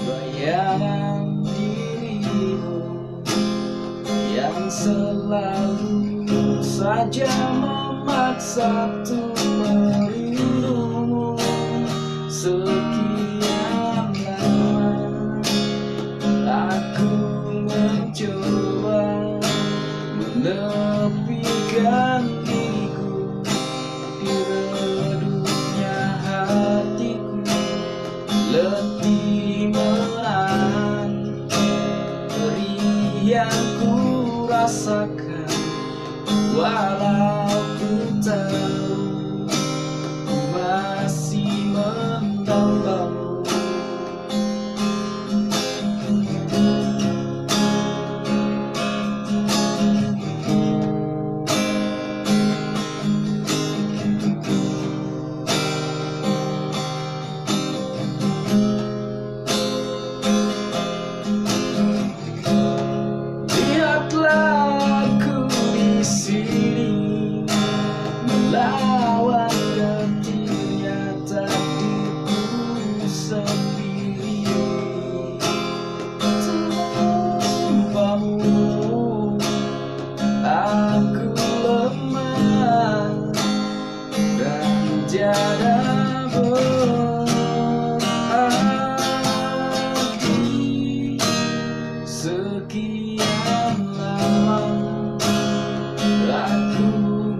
bayangan dirimu yang selalu saja memaksa untuk merindumu. Sekian lama aku mencoba menepikan diriku di redupnya hatiku, letih menahan perih yang ku rasakan. Walau ku tahu ku masih mendambamu. Lihatlah aku di sini melawan getirnya takdirku sendiri. Tanpamu aku lemah dan tiada berarti. Sekian lama aku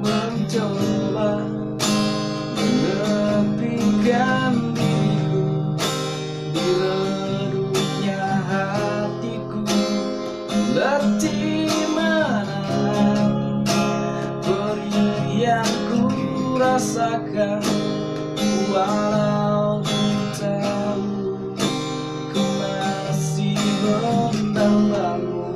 mencoba menepikan diriku di redupnya hatiku, letih menahan perih yang ku rasakan. Walau ku tahu ku masih mendambamu.